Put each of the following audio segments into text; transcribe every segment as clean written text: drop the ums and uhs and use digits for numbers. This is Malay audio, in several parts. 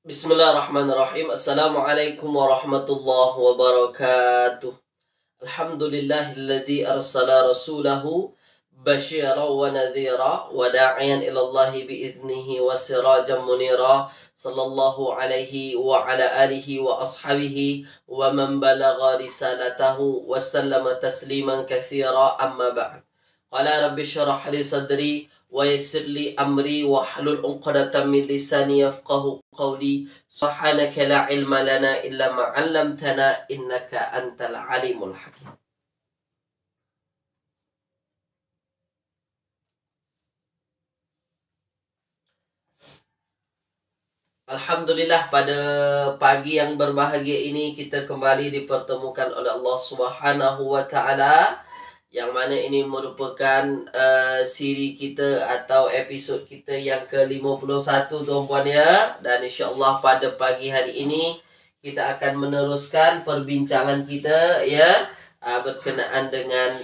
Bismillahirrahmanirrahim. Assalamualaikum warahmatullahi wabarakatuh. Alhamdulillahilladzi arsala rasulahu basyiran wa nadhira wa da'iyan ila Allah biiznihi wa sirajan munira. Sallallahu alaihi wa ala alihi wa ashabihi wa man balagha risalatahu wa sallama tasliman katsira, amma ba'd. Qala rabbi shrah li sadri wa yassir li amri wa hlul 'uqdatam min lisani yafqahu qawli. Subhanaka la ilma lana illa ma 'allamtana innaka antal alimul hakim. Alhamdulillah, pada pagi yang berbahagia ini kita kembali dipertemukan oleh Allah Subhanahu wa taala, yang mana ini merupakan siri kita atau episod kita yang ke-51 tuan-puan ya. Dan insya-Allah pada pagi hari ini kita akan meneruskan perbincangan kita ya, berkenaan dengan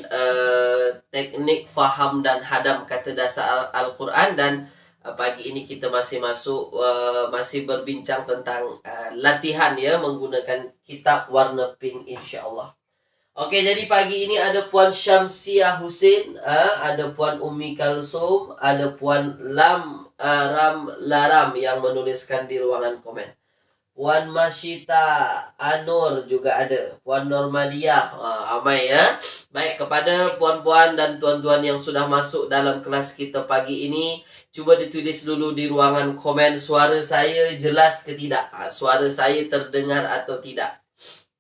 teknik faham dan hadam kata dasar Al-Quran. Dan pagi ini kita masih berbincang tentang latihan ya menggunakan kitab warna pink insya-Allah. Okey, jadi pagi ini ada Puan Syamsiah Husin, ada Puan Ummi Kalsum, ada Puan Ram Laram yang menuliskan di ruangan komen. Puan Masyita Anur juga ada, Puan Normadiah, ramai ya. Baik, kepada puan-puan dan tuan-tuan yang sudah masuk dalam kelas kita pagi ini, cuba ditulis dulu di ruangan komen, suara saya jelas ke tidak? Suara saya terdengar atau tidak?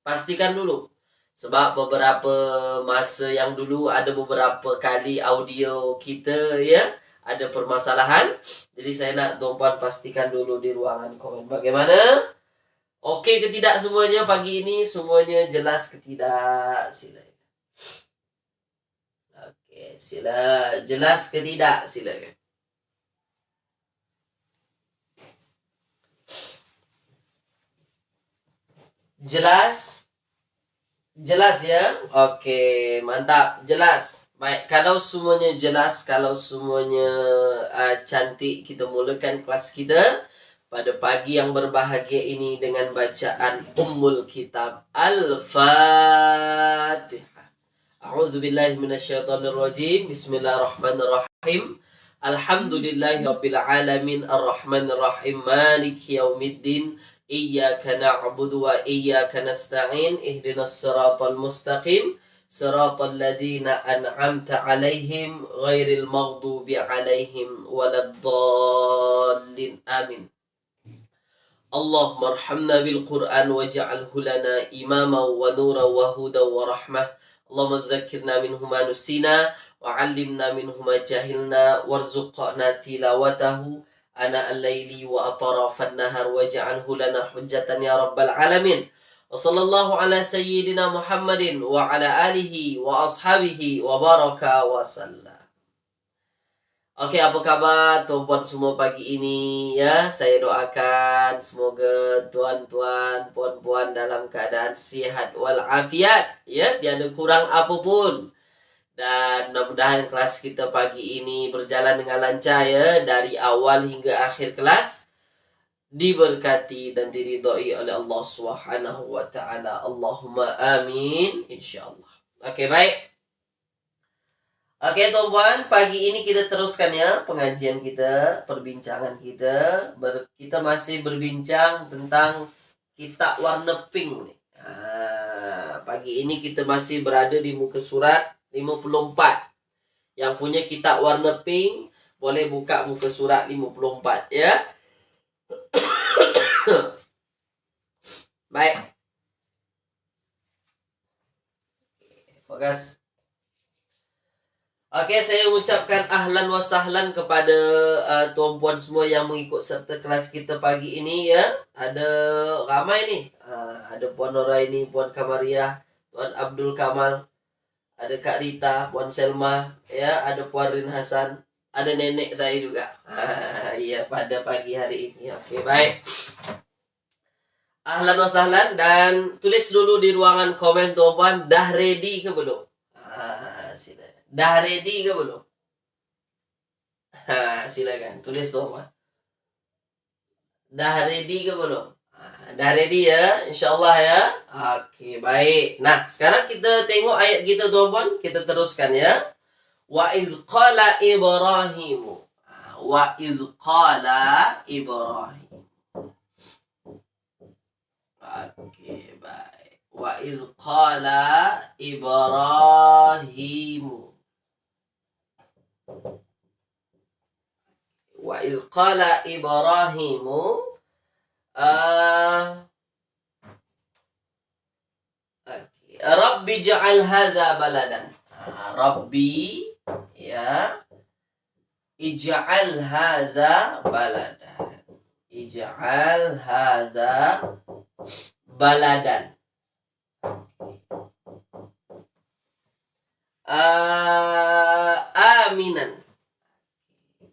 Pastikan dulu. Sebab beberapa masa yang dulu ada beberapa kali audio kita ya ada permasalahan. Jadi saya nak tuan-puan pastikan dulu di ruangan komen. Bagaimana? Okey ke tidak semuanya pagi ini? Semuanya jelas ke tidak? Sila. Okey, sila. Jelas ke tidak? Silakan. Jelas? Jelas ya? Okey, mantap. Jelas. Baik, kalau semuanya jelas, kalau semuanya cantik, kita mulakan kelas kita pada pagi yang berbahagia ini dengan bacaan Ummul Kitab Al-Fatihah. A'udzubillahi minasyaitonirrajim. Bismillahirrahmanirrahim. Alhamdulillahirabbil alamin arrahmanirrahim maliki yaumiddin. Iyyaka na'budu wa iyyaka nasta'in ihdinas siratal mustaqim siratal ladzina an'amta 'alaihim ghairil maghdubi 'alaihim waladdallin amin. Allahumma arhamna bil Qur'an waj'alhu lana imama wa nura wa huda wa rahmah. Allahumma dzakkirna minhu ma nusina wa 'allimna minhu ma jahilna warzuqna tilawatahu ana al-laili wa atrafan nahar waj'alhu lana hujjatan ya rabbal alamin. Wa sallallahu ala sayyidina Muhammadin wa ala alihi wa ashabihi wa baraka wa sallam. Okey, apa khabar tuan-puan semua pagi ini ya? Saya doakan semoga tuan-tuan, puan-puan dalam keadaan sihat wal afiat ya, tiada kurang apapun. Dan mudah-mudahan kelas kita pagi ini berjalan dengan lancar ya, dari awal hingga akhir kelas diberkati dan diridhai oleh Allah Subhanahu wa taala. Allahumma amin insyaallah. Okey, baik. Okey tuan-puan, pagi ini kita teruskan ya pengajian kita, perbincangan kita. Kita masih berbincang tentang kitab warna pink nih. Pagi ini kita masih berada di muka surat 54. Yang punya kitab warna pink boleh buka muka surat 54 ya. Baik. Fokus. Okey, saya ucapkan ahlan wa sahlan kepada tuan-puan semua yang mengikut serta kelas kita pagi ini ya. Ada ramai nih. Ada Puan Noraini, Puan Kamariah, Tuan Abdul Kamal, ada Kak Rita, Puan Selma, ya, ada Puan Rin Hasan, ada nenek saya juga. Ya, pada pagi hari ini. Okey, baik. Ahlan wa sahlan, dan tulis dulu di ruangan komen tuan-puan, dah ready ke belum? Dah ready ke belum? Silakan tulis tuan-puan. Dah ready ke belum? Dah ready ya? InsyaAllah ya? Oke, baik. Nah, sekarang kita tengok ayat kita tuan-puan. Kita teruskan ya. Wa iz qala Ibrahimu. Wa iz qala Ibrahim. Oke, baik. Wa iz qala Ibrahimu. Wa iz qala Ibrahimu Rabbi ja'al hadza baladan. Rabbi ya ij'al hadza baladan. Ij'al hadza baladan. Aminan.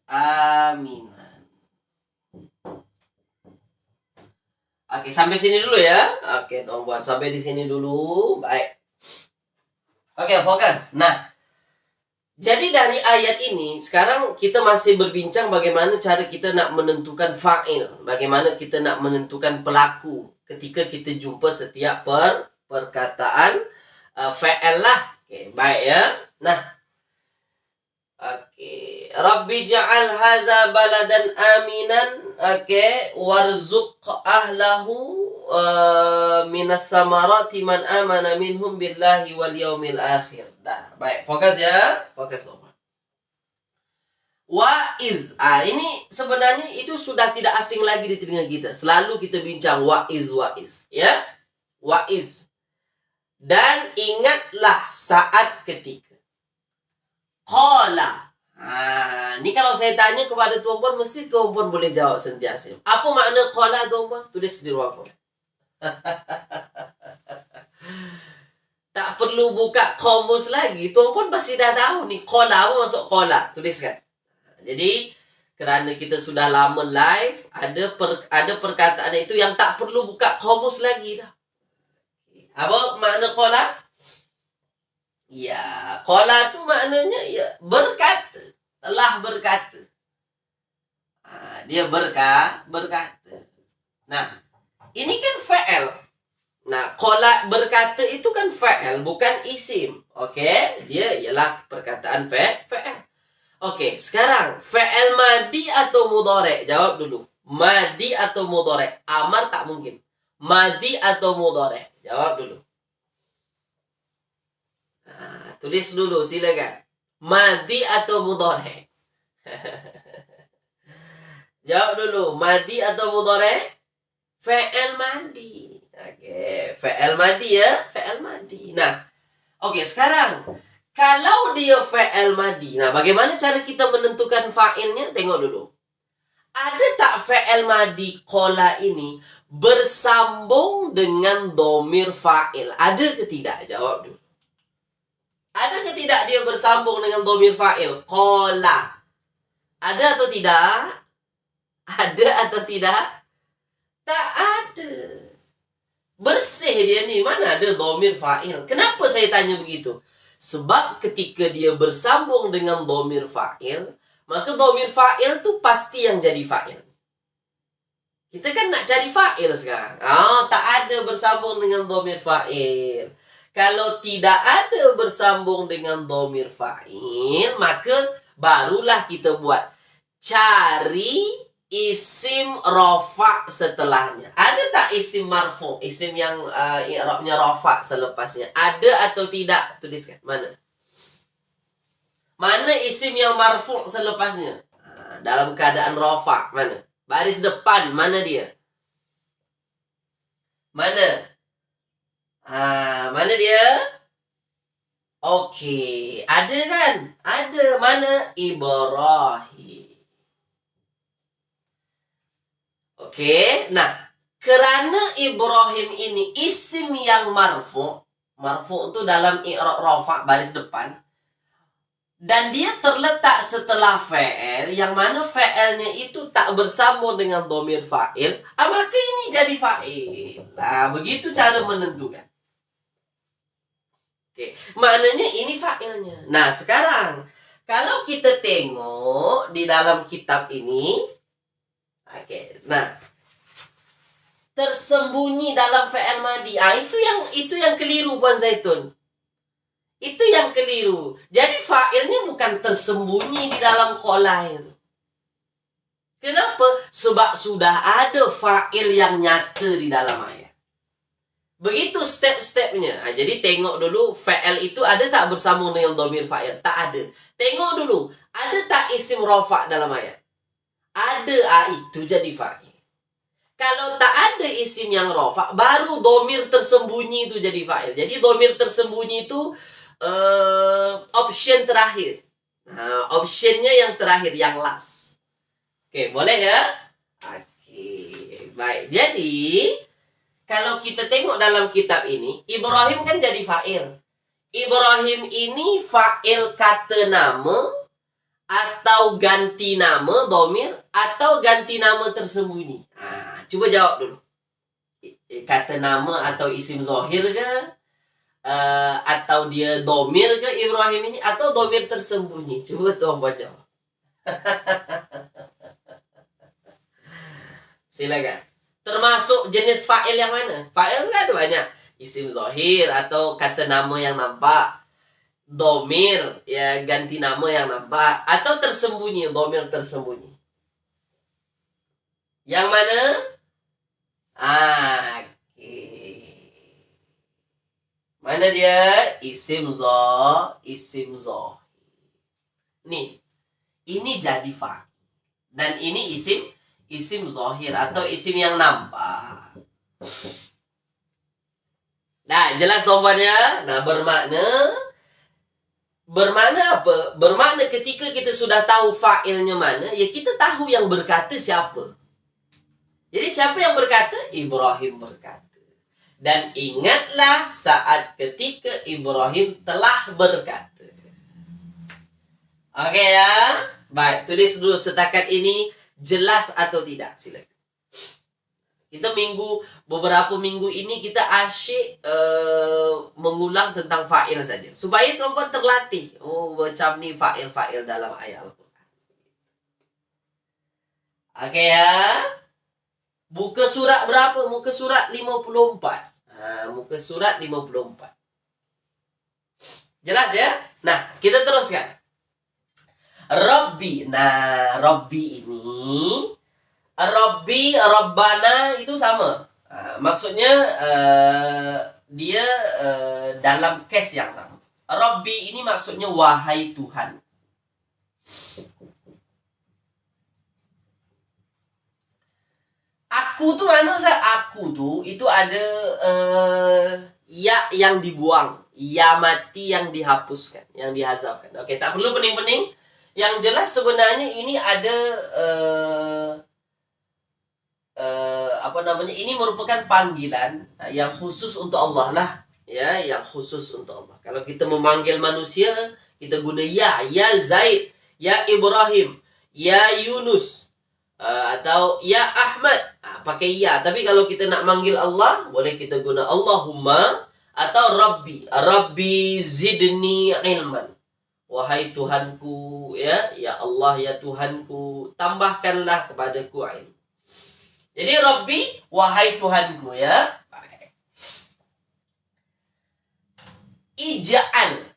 Aminan. Oke, sampai sini dulu ya. Oke, teman-teman, sampai di sini dulu. Baik. Oke, fokus. Nah, jadi dari ayat ini, sekarang kita masih berbincang bagaimana cara kita nak menentukan fa'il. Bagaimana kita nak menentukan pelaku ketika kita jumpa setiap perkataan fa'il lah. Oke, baik ya. Nah, oke. Rabbi ja'al hadza baladan aminan. Oke, warzuq ahlahu minas samarati man amana minhum billahi wal yaumil akhir. Dah, baik. Fokus ya. Fokus. Wa'iz. Ini sebenarnya itu sudah tidak asing lagi di telinga kita. Selalu kita bincang wa'iz. Ya. Wa'iz. Dan ingatlah saat ketika. Qala. Ini kalau saya tanya kepada tuan-puan, mesti tuan-puan boleh jawab sentiasa. Apa makna qala tuan-puan? Tulis di ruang komen. Tak perlu buka kamus lagi. Tuan-puan pasti dah tahu nih. Qala, apa maksud qala? Tuliskan. Jadi, kerana kita sudah lama live, ada perkataan itu yang tak perlu buka kamus lagi dah. Apa makna qala? Ya, qala tu maknanya ya berkata, telah berkata. Dia berkata. Nah, ini kan fa'il. Nah, qala berkata itu kan fa'il, bukan isim. Okey, dia ialah perkataan fa'il. Okey, sekarang fa'il madi atau mudhari'? Jawab dulu. Madi atau mudhari'? Amar tak mungkin. Madi atau mudhari'? Jawab dulu. Tulis dulu, silakan. Madi atau mudhari'? Jawab dulu, madi atau mudhari'? Fa'il madi. Okey, fa'il madi ya, fa'il madi. Nah, okey, sekarang kalau dia fa'il madi, nah bagaimana cara kita menentukan fa'ilnya? Tengok dulu. Ada tak fa'il madi qala ini bersambung dengan domir fa'il? Ada ke tidak? Jawab dulu. Ada ke tidak dia bersambung dengan domir fa'il? Qala. Ada atau tidak? Ada atau tidak? Tak ada. Bersih dia ni. Mana ada domir fa'il? Kenapa saya tanya begitu? Sebab ketika dia bersambung dengan domir fa'il, maka domir fa'il tu pasti yang jadi fa'il. Kita kan nak cari fa'il sekarang. Tak ada bersambung dengan domir fa'il. Kalau tidak ada bersambung dengan domir fa'il, maka barulah kita buat. Cari isim rafa' setelahnya. Ada tak isim marfu'? Isim yang i'rabnya rafa' selepasnya. Ada atau tidak? Tuliskan. Mana? Mana isim yang marfu' selepasnya? Dalam keadaan rafa'. Mana? Baris depan. Mana dia? Mana? Mana dia? Okey. Ada kan? Ada. Mana? Ibrahim. Okey. Nah, kerana Ibrahim ini isim yang marfu'. Marfu' tu dalam i'rab rafa' baris depan. Dan dia terletak setelah fa'il. Yang mana fa'ilnya itu tak bersambung dengan domir fa'il. Maka ini jadi fa'il. Nah, begitu cara menentukan. Okay. Maknanya ini fa'ilnya. Nah, sekarang kalau kita tengok di dalam kitab ini, nah tersembunyi dalam fi'il madi. Itu yang keliru Puan Zaitun. Itu yang keliru. Jadi fa'ilnya bukan tersembunyi di dalam kola itu. Kenapa? Sebab sudah ada fa'il yang nyata di dalam ayat. Begitu step-stepnya. Jadi tengok dulu fa'il itu ada tak bersambung dengan dhamir fa'il? Tak ada. Tengok dulu, ada tak isim rafa' dalam ayat? Ada, itu jadi fa'il. Kalau tak ada isim yang rafa', baru dhamir tersembunyi itu jadi fa'il. Jadi dhamir tersembunyi itu option terakhir. Nah, optionnya yang terakhir, yang last. Oke, boleh ya? Oke, baik. Jadi, kalau kita tengok dalam kitab ini, Ibrahim kan jadi fa'il. Ibrahim ini fa'il kata nama, atau ganti nama, dhamir, atau ganti nama tersembunyi. Cuba jawab dulu. Kata nama atau isim zahir ke? Atau dia dhamir ke Ibrahim ini? Atau dhamir tersembunyi? Cuba tuan buat jawab. Silakan. Termasuk jenis fa'il yang mana? Fa'il kan ada banyak. Isim zahir atau kata nama yang nampak. Dhamir, ya ganti nama yang nampak. Atau tersembunyi, dhamir tersembunyi. Yang mana? Mana dia? Isim zahir. Nih. Ini jadi fa. Dan ini isim zahir atau isim yang nampak. Nah, jelas nomornya. Nah, bermakna apa? Bermakna ketika kita sudah tahu fa'ilnya mana, ya kita tahu yang berkata siapa. Jadi siapa yang berkata? Ibrahim berkata. Dan ingatlah saat ketika Ibrahim telah berkata. Oke ya? Baik, tulis dulu setakat ini jelas atau tidak. Silakan. Kita beberapa minggu ini kita asyik mengulang tentang fa'il saja. Supaya tuan-tuan terlatih. Oh, macam ni fa'il dalam ayat Al-Quran. Oke ya? Buka surat berapa? Muka surat 54. Muka surat 54. Jelas ya? Nah, kita teruskan. Rabbi. Nah, Rabbi ini, Rabbi, Rabbana itu sama. Maksudnya dia dalam case yang sama. Rabbi ini maksudnya wahai Tuhan. Aku tuh mana Ustaz? Aku tuh itu ada ya yang dibuang, ya mati yang dihapuskan, yang dihazafkan. Oke, tak perlu pening-pening. Yang jelas sebenarnya ini ada ini merupakan panggilan yang khusus untuk Allah lah, ya, yang khusus untuk Allah. Kalau kita memanggil manusia, kita guna ya Zaid, ya Ibrahim, ya Yunus, atau ya Ahmad, pakai ya. Tapi kalau kita nak manggil Allah, boleh kita guna Allahumma atau Rabbi zidni ilman. Wahai Tuhanku, ya Allah, ya Tuhanku, tambahkanlah kepadaku ilmu. Jadi Rabbi, wahai Tuhanku, ya. Ija'al.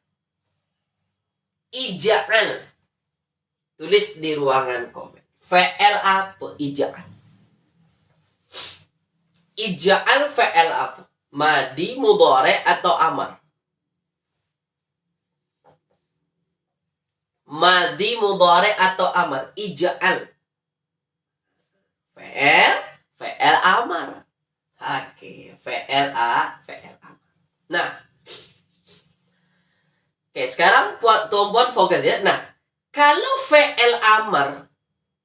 Tulis di ruangan komen. Fa'il apa? Ija'al. Ija'al fa'il apa? Madi, mudhari atau amar? Madi, mudhari atau amar? Ija'al. Fa'il amar. Oke, fa'il amar. Nah. Oke, sekarang tuan-tuan fokus ya. Nah, kalau fa'il amar,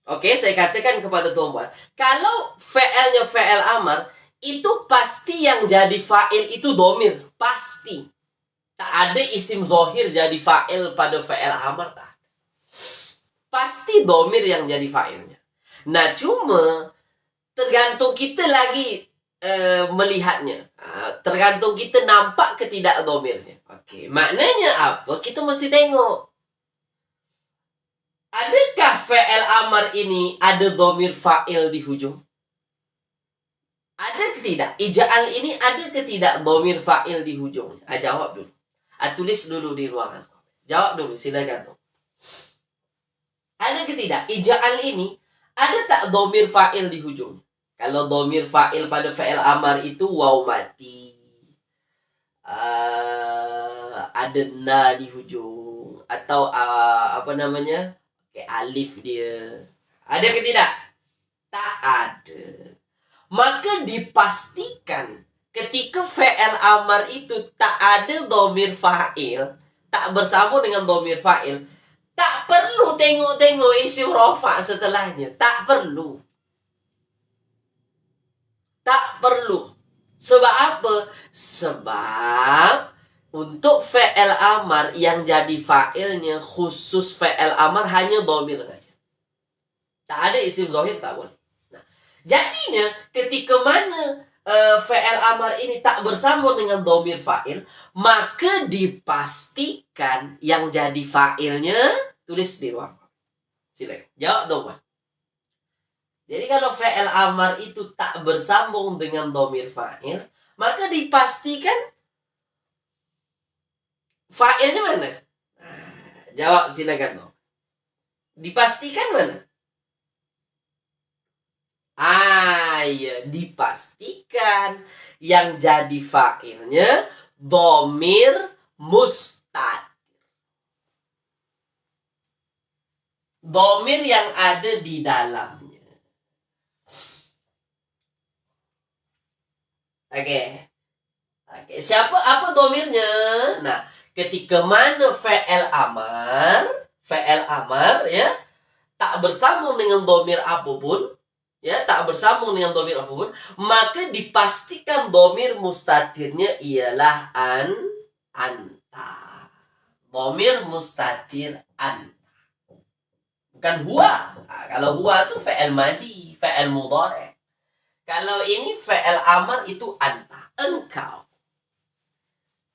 oke, saya katakan kepada tuan-tuan, kalau fa'ilnya fa'il amar, itu pasti yang jadi fa'il itu dhamir, pasti. Tak ada isim zahir jadi fa'il pada fa'il amar, tak. Pasti dhamir yang jadi fa'ilnya. Nah, cuma tergantung kita lagi melihatnya. Tergantung kita nampak ke tidak dhamirnya. Oke, maknanya apa? Kita mesti tengok. Adakah fa'il amar ini ada dhamir fa'il di hujung? Ada ke tidak? Ija'al ini ada ke tidak dhamir fa'il di hujungnya? Jawab dulu. Tulis dulu di ruangan. Jawab dulu, silakan. Ada ke tidak? Ija'al ini ada tak dhamir fa'il di hujungnya? Kalau dhamir fa'il pada fa'il amar itu waw mati. Ada na di hujung atau apa namanya? Kayak alif dia. Ada ke tidak? Tak ada. Maka dipastikan ketika fi'il amar itu tak ada dhamir fa'il, tak bersambung dengan dhamir fa'il, tak perlu tengok-tengok isim rafa' setelahnya. Tak perlu. Tak perlu. Sebab apa? Sebab untuk fi'il amar yang jadi fa'ilnya khusus fi'il amar hanya dhamir saja. Tak ada isim zahir, tak boleh. Nah, jadinya ketika mana fi'il amar ini tak bersambung dengan dhamir fa'il, maka dipastikan yang jadi fa'ilnya tulis di ruang. Silakan. Jawab dong, Pak. Jadi kalau fi'il amar itu tak bersambung dengan dhamir fa'il, maka dipastikan fa'ilnya mana? Jawab silakan dong. Dipastikan mana? Ya, dipastikan yang jadi fa'ilnya dhamir mustatir. Dhamir yang ada di dalamnya. Oke. Siapa apa dhamirnya? Nah, ketika mana fi'il amar ya tak bersambung dengan dhamir apapun, ya tak bersambung dengan dhamir apapun, maka dipastikan dhamir mustatirnya ialah anta. Dhamir mustatir anta. Bukan huwa. Kalau huwa itu fi'il madi, fi'il mudhari'. Kalau ini fi'il amar itu anta, engkau.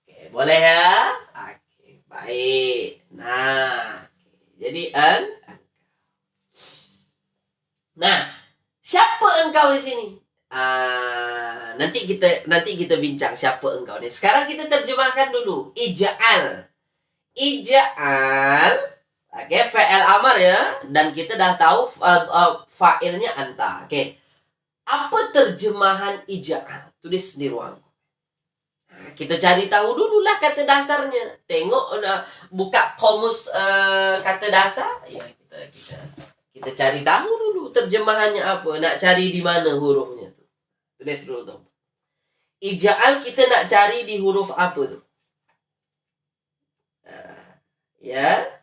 Oke, boleh ya? Oke, baik. Nah, jadi Nah, siapa engkau di sini? Nanti kita bincang siapa engkau nih. Sekarang kita terjemahkan dulu. Ija'al. Oke, fi'il amar ya. Dan kita dah tahu fa'ilnya anta. Oke. Apa terjemahan ija'al? Tulis di ruang. Kita cari tahu dulu lah kata dasarnya. Tengok, buka komus kata dasar. Ya, kita cari tahu dulu terjemahannya apa. Nak cari di mana hurufnya. Tulis dulu tuh. Ija'al kita nak cari di huruf apa tuh? Ya.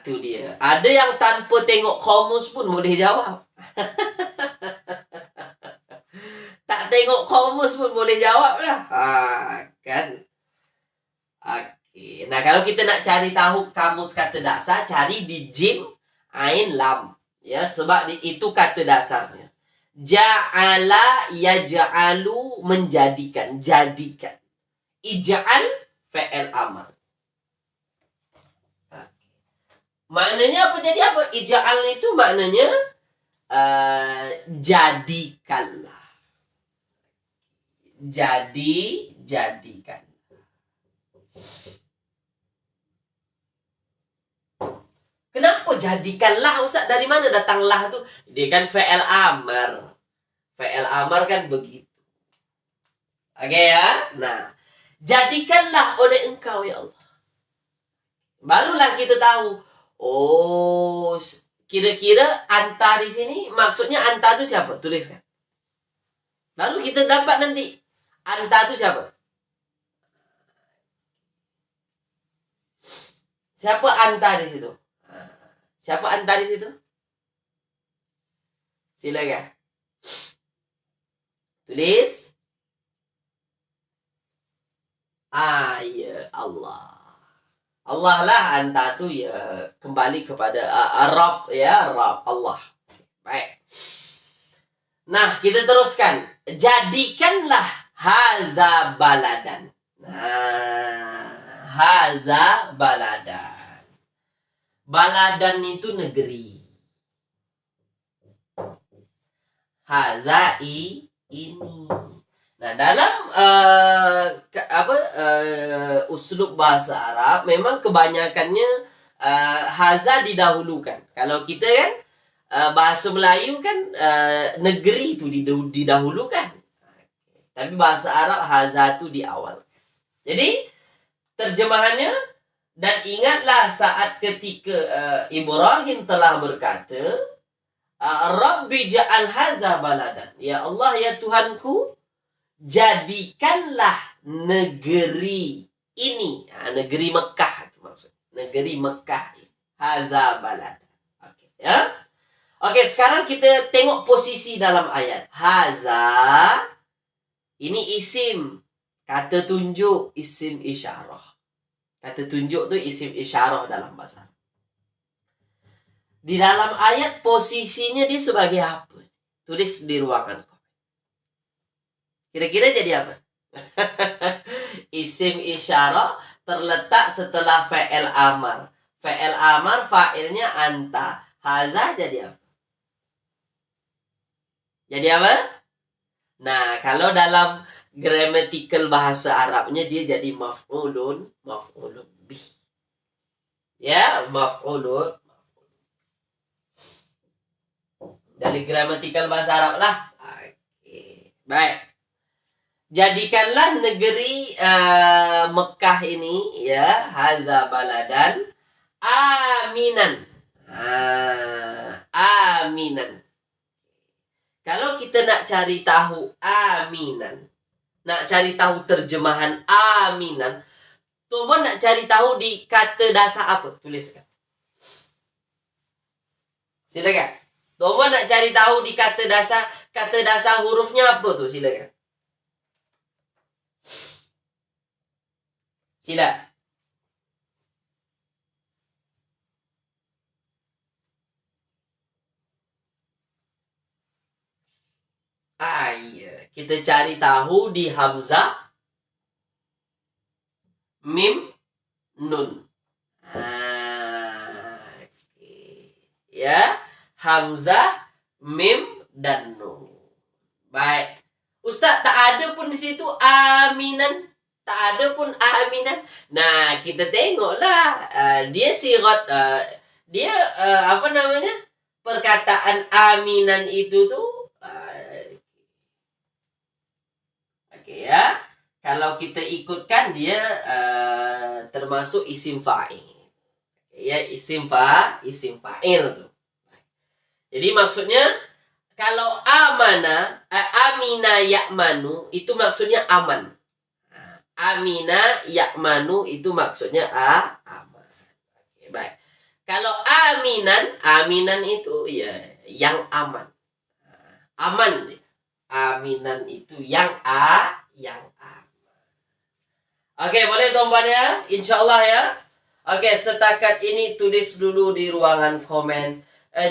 Itu dia. Ada yang tanpa tengok komus pun boleh jawab. Tak tengok komus pun boleh jawab lah. Kan? Nah, kalau kita nak cari tahu kamus kata dasar, cari di jim, ain, lam. Ya, sebab itu kata dasarnya. Ja'ala, yaj'alu, menjadikan, jadikan. Ija'al, fi'il amar. Maknanya apa jadi apa? Ija'al itu maknanya jadikanlah. Jadikan. Kenapa jadikanlah, Ustaz? Dari mana datanglah tu? Dia kan fi'il amar. Fi'il amar kan begitu. Oke ya? Nah, jadikanlah oleh engkau ya Allah. Barulah kita tahu. Oh, kira-kira anta di sini maksudnya anta itu siapa? Tuliskan. Baru kita dapat nanti anta itu siapa? Siapa anta di situ? Siapa anta di situ? Silakan. Tulis. Ya Allah. Allah lah anta tu ya kembali kepada Rabb ya, Rabb Allah. Baik. Nah, kita teruskan. Jadikanlah haza baladan. Nah, haza baladan. Baladan itu negeri. Haza ini. Nah, dalam uslub bahasa Arab memang kebanyakannya haza didahulukan. Kalau kita kan bahasa Melayu kan negeri itu didahulukan. Tapi bahasa Arab haza itu di awal. Jadi terjemahannya, dan ingatlah saat ketika Ibrahim telah berkata, Rabbi ja'al haza baladan. Ya Allah, ya Tuhanku, jadikanlah negeri ini. Negeri Mekah itu maksudnya. Negeri Mekah. Haza baladan. Oke, ya. Oke, sekarang kita tengok posisi dalam ayat. Haza, ini isim. Kata tunjuk, isim isyarah. Kata tunjuk tu isim isyarah dalam bahasa. Di dalam ayat posisinya dia sebagai apa? Tulis di ruangan. Kira-kira jadi apa? Isim isyarah terletak setelah fa'il amar. Fa'il amar fa'ilnya anta. Haza jadi apa? Jadi apa? Nah, kalau dalam grammatical bahasa Arabnya dia jadi maf'ulun bih. Ya, maf'ulun. Dari grammatical bahasa Arab lah. Oke. Baik. Jadikanlah negeri Mekah ini, ya, haza baladan aminan. Aminan. Kalau kita nak cari tahu aminan, nak cari tahu terjemahan aminan, tuan nak cari tahu di kata dasar apa? Tuliskan. Silakan. Tuan nak cari tahu di kata dasar hurufnya apa tu? Silakan. Sila. Ya. Kita cari tahu di hamzah, mim, nun. Ya. Hamzah, mim, dan nun. Baik. Ustaz, tak ada pun di situ aminan. Tak ada pun aminan. Nah, kita tengoklah. Dia sirat. Apa namanya? Perkataan aminan itu tuh. Oke, ya. Kalau kita ikutkan dia termasuk isim fa'il. Ya, isim fa'il tuh. Jadi maksudnya kalau amina ya'manu itu maksudnya aman. Amina ya'manu itu maksudnya aman. Oke, baik. Kalau aminan itu ya yang aman. Aman. Aminan itu yang aman. Oke, boleh tuan-puan ya? Insyaallah ya. Oke, setakat ini tulis dulu di ruangan komen.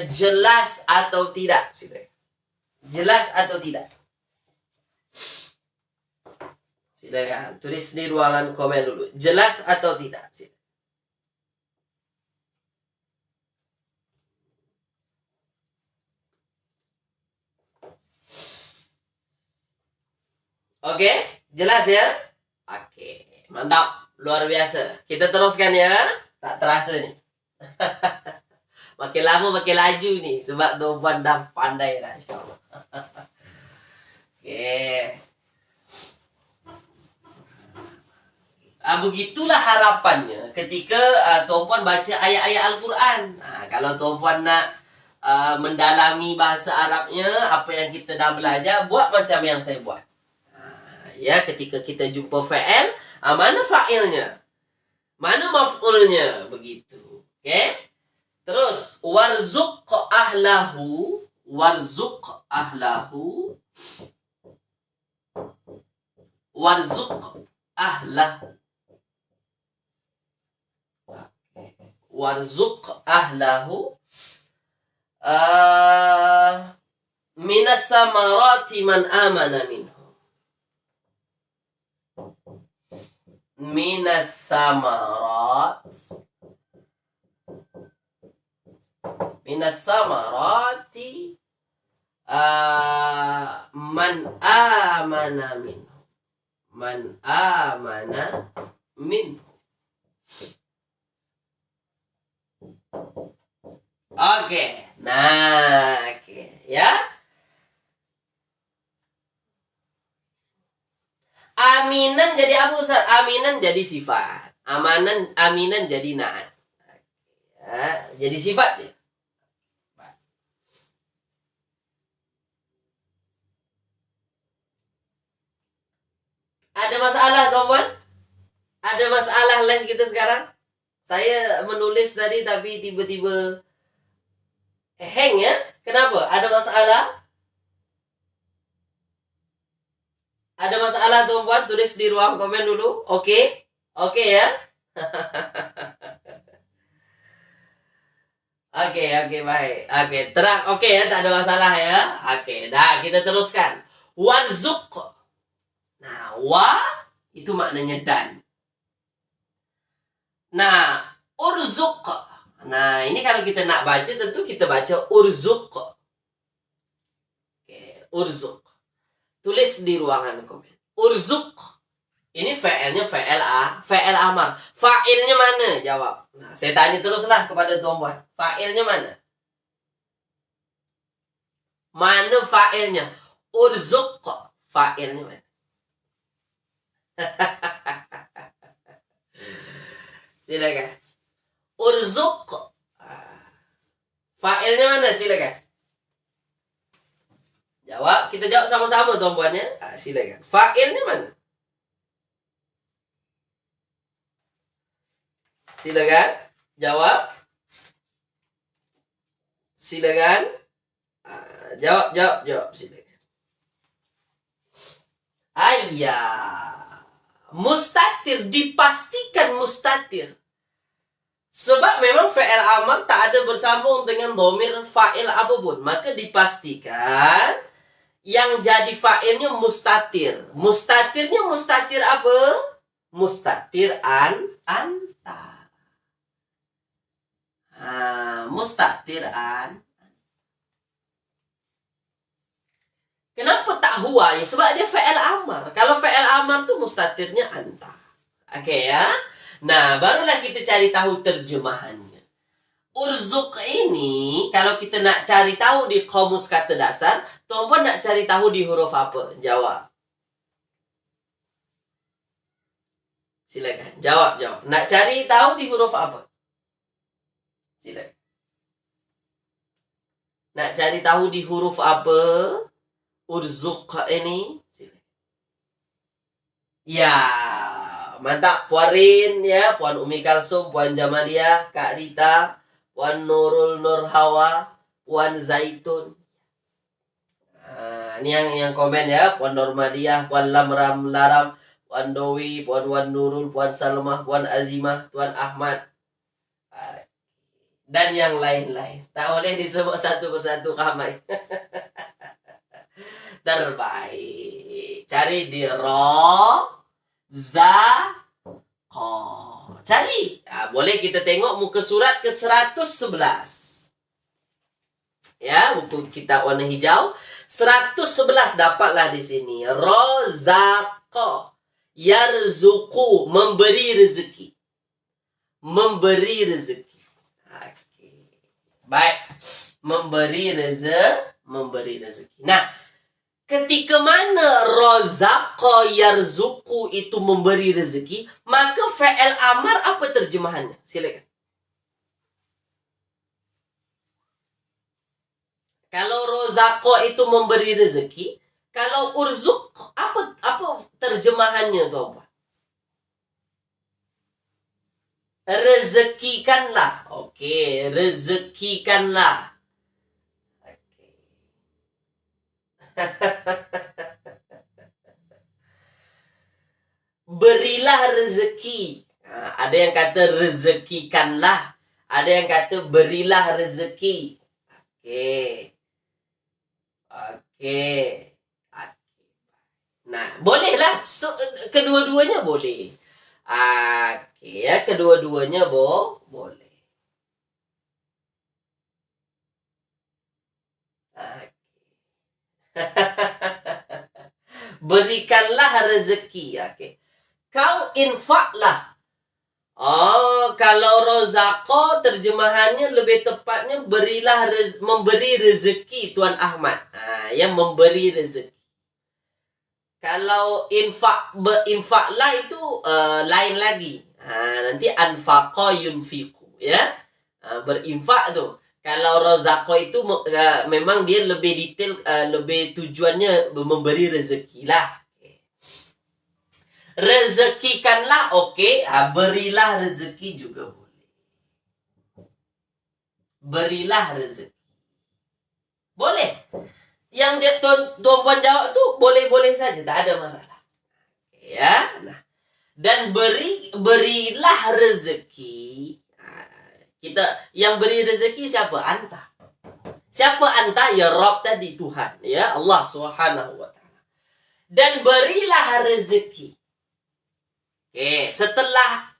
Jelas atau tidak? Jelas atau tidak? Silakan tulis di ruangan komen dulu. Jelas atau tidak? Oke, jelas ya? Oke, mantap, luar biasa. Kita teruskan ya. Tak terasa nih. Makin lama makin laju nih, sebab tuan dah pandai dah, insyaAllah. Oke. Begitulah harapannya ketika tuan-puan baca ayat-ayat Al-Quran. Kalau tuan-puan nak mendalami bahasa Arabnya, apa yang kita dah belajar, buat macam yang saya buat. Ya, ketika kita jumpa fa'il, mana fa'ilnya? Mana maf'ulnya? Begitu. Oke? Terus, warzuq ahlahu. Warzuq ahlahu. Warzuq ahlahu. Warzuq ahlahu. Minas samarati man amana minhu. Minas samarat. Minas samarati Man amana minhu. Man amana minhu. Oke. Nah, oke. Ya. Aminan jadi apa Ustaz? Aminan jadi sifat. Aminan jadi naat. Ya, jadi sifat dia. Ada masalah kawan? Ada masalah live kita sekarang? Saya menulis tadi tapi tiba-tiba hang ya? Kenapa? Ada masalah? Ada masalah tuan-puan? Tulis di ruang komen dulu. Oke? Oke ya? Oke, baik. Oke, terang. Oke ya, tak ada masalah ya. Oke, dah kita teruskan. Warzuq. Nah, wa itu maknanya dan. Nah, urzuq. Nah, ini kalau kita nak baca tentu kita baca urzuq. Oke, urzuq. Tulis di ruangan komen. Urzuq. Ini fa'ilnya fa'il amar. Fa'ilnya mana? Jawab. Nah, saya tanya teruslah kepada tuan-puan. Fa'ilnya mana? Mana fa'ilnya? Urzuq. Fa'ilnya mana? Silakan. Urzuq. Fa'ilnya mana? Silakan. Jawab. Kita jawab sama-sama tuan-puan ya. Silakan. Fa'ilnya mana? Silakan. Jawab. Silakan. Jawab. Silakan. Ayah. Mustatir. Dipastikan mustatir. Sebab memang fa'il amar tak ada bersambung dengan domir fa'il apapun. Maka dipastikan yang jadi fa'ilnya mustatir. Mustatirnya mustatir apa? Mustatir anta. Mustatir Kenapa tak huwa? Ya, sebab dia fa'il amar. Kalau fa'il amar tuh mustatirnya anta. Oke ya. Nah, barulah kita cari tahu terjemahannya. Urzuq ini, kalau kita nak cari tahu di kamus kata dasar, tuan-puan nak cari tahu di huruf apa? Jawab. Silakan. Jawab. Nak cari tahu di huruf apa? Silakan. Nak cari tahu di huruf apa? Urzuq ini? Silakan. Ya. Mantap, Puan Rin ya, Puan Umi Kalsum, Puan Jamalia, Kak Rita, Puan Nurul Nur Hawa, Puan Zaitun. Ini yang komen ya, Puan Normaliah, Puan Lamram Laram, Puan Dowi, Puan Wan Nurul, Puan Salmah, Puan Azimah, Tuan Ahmad, dan yang lain-lain. Tak boleh disebut satu persatu ramai. Terbaik. Cari di cari. Boleh kita tengok muka surat ke 111. Ya, buku kitab warna hijau 111 dapatlah di sini. Rozaqa yarzuqu, memberi rezeki. Memberi rezeki. Okay. Baik. Memberi rezeki. Nah, ketika mana rozaqa yarzuqu itu memberi rezeki, maka fa'il amar apa terjemahannya? Silakan. Kalau rozaqa itu memberi rezeki, kalau urzuq apa terjemahannya tuan-tuan? Rezekikanlah. Oke, rezekikanlah. Berilah rezeki. Ada yang kata rezekikanlah, ada yang kata berilah rezeki. Oke. Nah, bolehlah kedua-duanya boleh. Oke, ya, kedua-duanya boleh. Berikanlah rezeki. Okay. Kau infaklah. Oh, kalau rozako terjemahannya lebih tepatnya memberi rezeki Tuan Ahmad. Yang memberi rezeki. Kalau infaklah itu lain lagi. Nanti anfaqa yunfiqu, ya. Berinfak tu. Kalau rozako itu memang dia lebih detail, lebih tujuannya memberi rezeki lah. Rezekikanlah, okey. Berilah rezeki juga boleh. Berilah rezeki. Boleh. Yang dia tuan puan jawab tu boleh-boleh saja, tak ada masalah. Ya, nah. Dan berilah rezeki. Kita yang beri rezeki siapa? Anta. Siapa anta? Ya Rabb tadi, Tuhan, ya Allah Subhanahu wa taala. Dan berilah rezeki. Setelah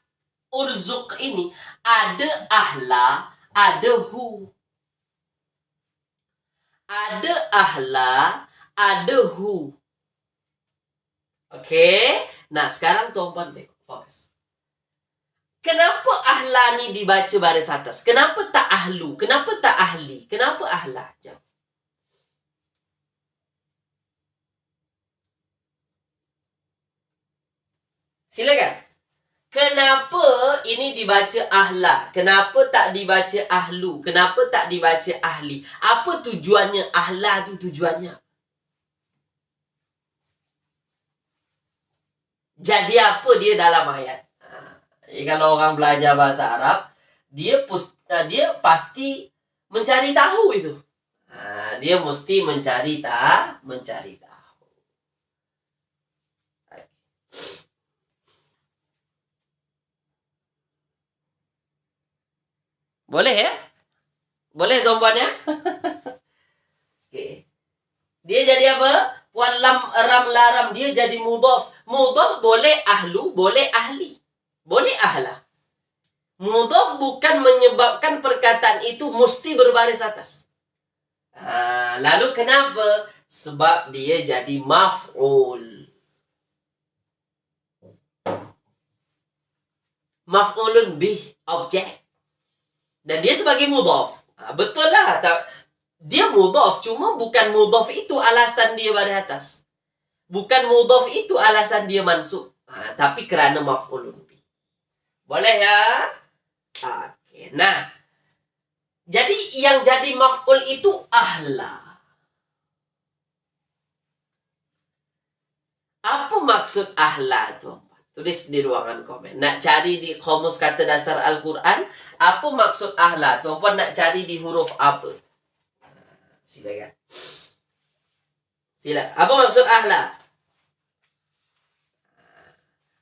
urzuk ini ada ahla, ada hu. Ada ahla, ada hu. Nah sekarang tuan-tuan tengok, fokus. Kenapa ahla ni dibaca baris atas? Kenapa tak ahlu? Kenapa tak ahli? Kenapa ahla? Jawab. Silakan. Kenapa ini dibaca ahla? Kenapa tak dibaca ahlu? Kenapa tak dibaca ahli? Apa tujuannya ahla tu tujuannya? Jadi apa dia dalam ayat? Kalau orang belajar bahasa Arab, dia pasti mencari tahu itu. Dia mesti mencari tahu. Boleh ya? Boleh tuan-puan ya? Dia jadi apa? Puan ram laram, dia jadi mudhaf. Mudhaf boleh ahlu, boleh ahli. Boleh ahla. Mudhaf bukan menyebabkan perkataan itu mesti berbaris atas. Lalu kenapa? Sebab dia jadi maf'ul. Maf'ulun bih, objek. Dan dia sebagai mudhaf. Betul lah. Dia mudhaf, cuma bukan mudhaf itu alasan dia baris atas. Bukan mudhaf itu alasan dia mansub. Tapi kerana maf'ulun bih. Boleh ya? Okey. Nah, jadi yang jadi maf'ul itu ahla. Apa maksud ahla tu? Tulis di ruangan komen. Nak cari di Kamus Kata Dasar Al-Quran, apa maksud ahla? Tuan-puan nak cari di huruf apa? Silakan. Apa maksud ahla?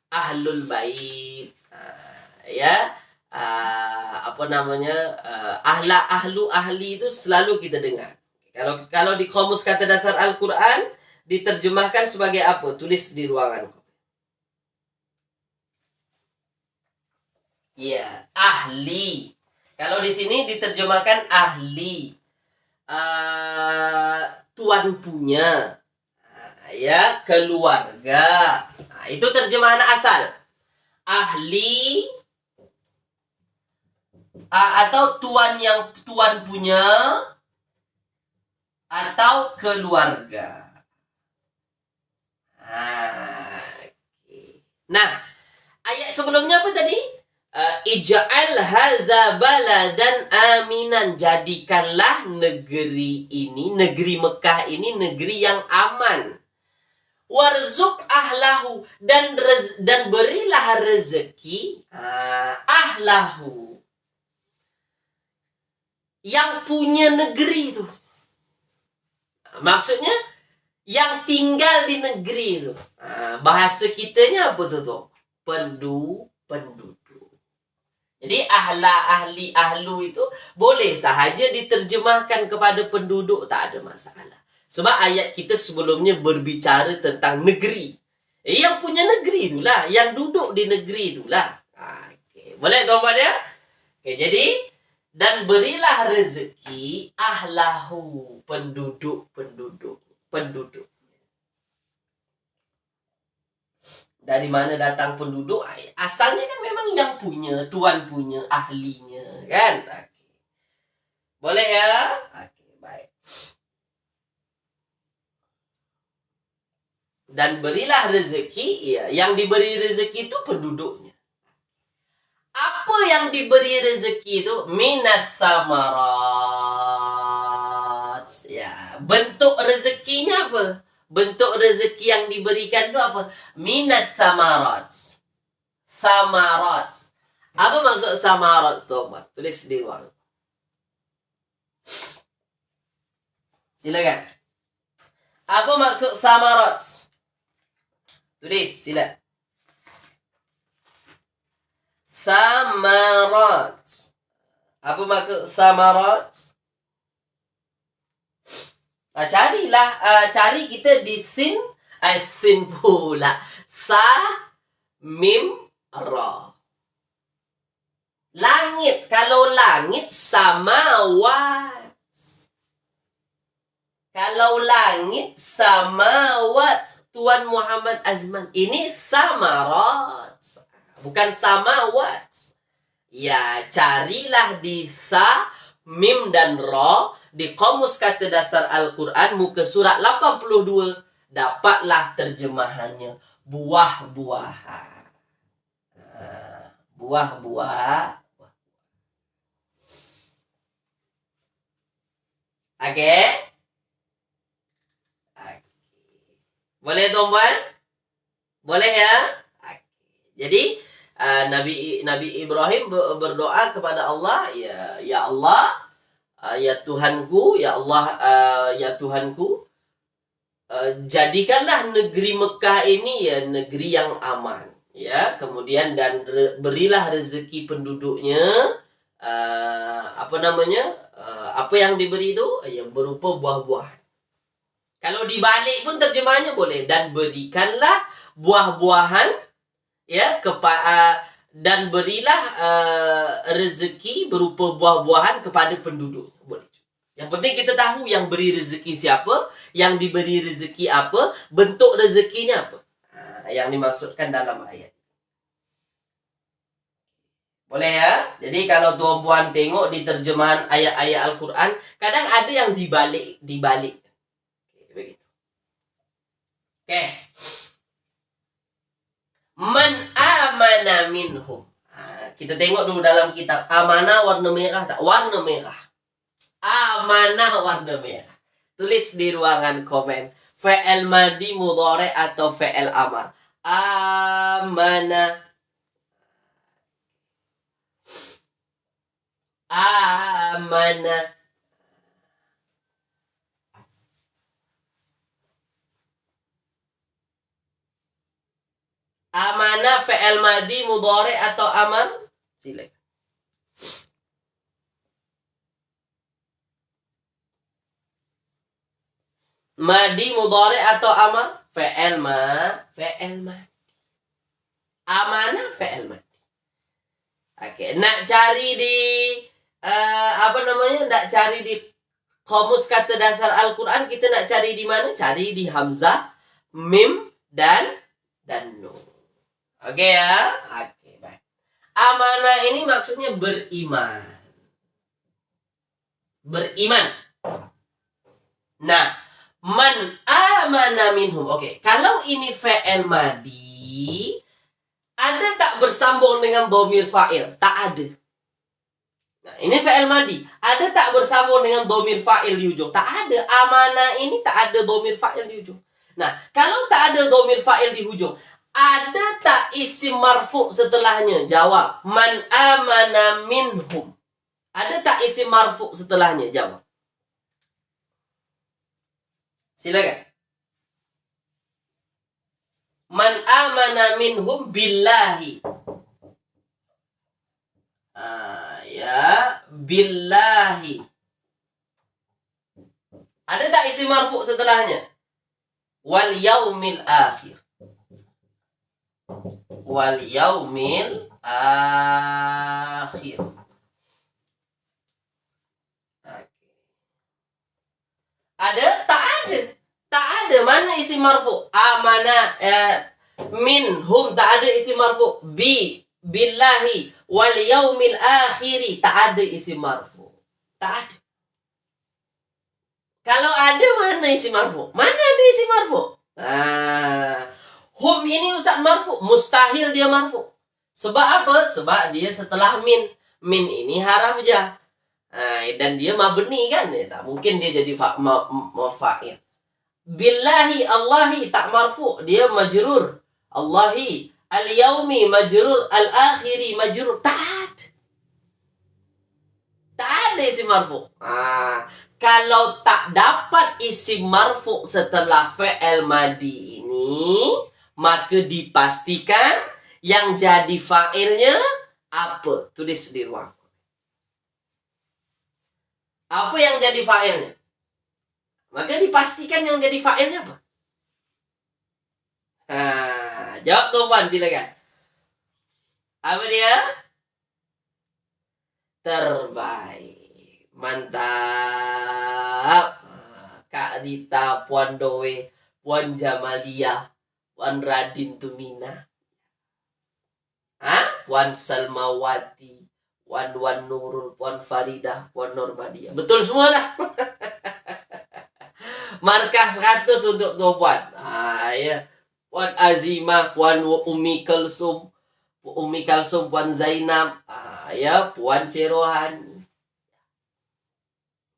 Ahlul bait. Ya. Apa namanya? Ahla, ahlu, ahli itu selalu kita dengar. Kalau di Kamus Kata Dasar Al-Quran diterjemahkan sebagai apa? Tulis di ruangan komen. Ya, ahli. Kalau di sini diterjemahkan ahli. Tuan punya. Ya, keluarga. Itu terjemahan asal. Ahli atau tuan punya atau keluarga. Nah, ayat sebelumnya apa tadi? Ij'al hadza baladan aminan. Jadikanlah negeri ini, negeri Mekah ini, negeri yang aman. Warzuk ahlahu. Dan berilah rezeki ahlahu. Yang punya negeri itu. Maksudnya, yang tinggal di negeri itu. Bahasa kitanya apa tu? Penduduk. Jadi ahli, ahlu itu boleh sahaja diterjemahkan kepada penduduk, tak ada masalah. Sebab ayat kita sebelumnya berbicara tentang negeri. Yang punya negeri itulah, yang duduk di negeri itulah. Boleh tuan-tuan ya? Jadi, dan berilah rezeki ahlahu, penduduk-penduduk. penduduk. Dari mana datang penduduk? Asalnya kan memang yang punya, tuan punya, ahlinya, kan? Boleh ya? Oke, baik. Dan berilah rezeki, ya, yang diberi rezeki itu penduduknya. Apa yang diberi rezeki itu? Minas samarat. Ya, bentuk rezekinya apa? Bentuk rezeki yang diberikan itu apa? Minas samarat. Samarat. Apa maksud samarat, Tomar? Tulis di bawah. Silakan. Apa maksud samarat? Tulis, silakan. Samarat. Apa maksud samarat? Cari kita di sin pula. Sa, mim, ra. Langit. Kalau langit, samawat. Kalau langit, samawat. Tuan Muhammad Azman. Ini samarat. Bukan samawat. Ya, carilah di sa, mim, dan ra. Di Kamus Kata Dasar Al-Quran, muka surat 82. Dapatlah terjemahannya. Buah-buahan. Buah-buah. Oke? Boleh, tuan-tuan? Boleh ya? Jadi, Nabi Ibrahim berdoa kepada Allah, ya Allah, ya Tuhanku, ya Allah, ya Tuhanku, jadikanlah negeri Mekah ini ya negeri yang aman, ya. Kemudian dan berilah rezeki penduduknya, apa yang diberi itu ya berupa buah-buahan. Kalau dibalik pun terjemahannya boleh, dan berikanlah buah-buahan, ya, dan berilah rezeki berupa buah-buahan kepada penduduk. Boleh. Yang penting kita tahu yang beri rezeki siapa, yang diberi rezeki apa, bentuk rezekinya apa. Yang dimaksudkan dalam ayat. Boleh ya? Jadi kalau tuan-puan tengok di terjemahan ayat-ayat Al-Quran, kadang ada yang dibalik. Begitu. Oke. Man amana minhum. Kita tengok dulu dalam kitab. Amanah warna merah tak? Warna merah. Amanah warna merah. Tulis di ruangan komen. Fi'il madi mudhari atau fi'il amar. Amanah. Amanah. Amanah fi'il madi mudhari atau amar? Silakan. Madi mudhari atau amar? Fi'il madi. Amanah fi'il madi. Oke, nak cari di nak cari di Kamus Kata Dasar Al-Quran, kita nak cari di mana? Cari di hamzah, mim, dan nun. Oke ya? Oke, baik. Amanah ini maksudnya beriman. Beriman. Nah, man amana minhum. Oke, kalau ini fi'il madi, ada tak bersambung dengan dhamir fa'il? Tak ada. Nah, ini fi'il madi. Ada tak bersambung dengan dhamir fa'il di ujung? Tak ada. Amanah ini tak ada dhamir fa'il di ujung. Nah, kalau tak ada dhamir fa'il di ujung, ada tak isim marfu setelahnya? Jawab. Man amana minhum. Ada tak isim marfu setelahnya? Jawab. Silakan. Man amana minhum billahi. Billahi. Ada tak isim marfu setelahnya? Wal yaumil akhir. Wal yaumil akhir. Ada? Tak ada. Tak ada. Mana isim marfu? Amana, minhum tak ada isim marfu. Billahi wal yaumil akhiri tak ada isim marfu. Tak ada. Kalau ada, mana isim marfu? Mana ada isim marfu? Hum ini Ustaz marfu. Mustahil dia marfu. Sebab apa? Sebab dia setelah min. Min ini haraf jar. Dan dia mabni kan? Tak mungkin dia jadi fa'il. Billahi, Allahi tak marfu. Dia majrur. Allahi. Al-yaumi majrur. Al-akhiri majrur. Tak ada. Tak ada isim marfu. Kalau tak dapat isim marfu setelah fi'il madi ini, maka dipastikan yang jadi fa'ilnya apa? Tulis di ruang. Apa yang jadi fa'ilnya? Maka dipastikan yang jadi fa'ilnya apa? Jawab tuan, silakan. Apa dia? Terbaik. Mantap. Kak Rita, Puan Doe, Puan Jamalia, Puan Radin Tumina, Puan Salmawati, Puan Wan Nurul, Puan Faridah, Puan Normadia. Betul semua dah. Markah 100 untuk tuan Puan. Ya. Puan Azimah, Puan Umi Kalsum, Puan Zainab, ya, Puan Cerohani.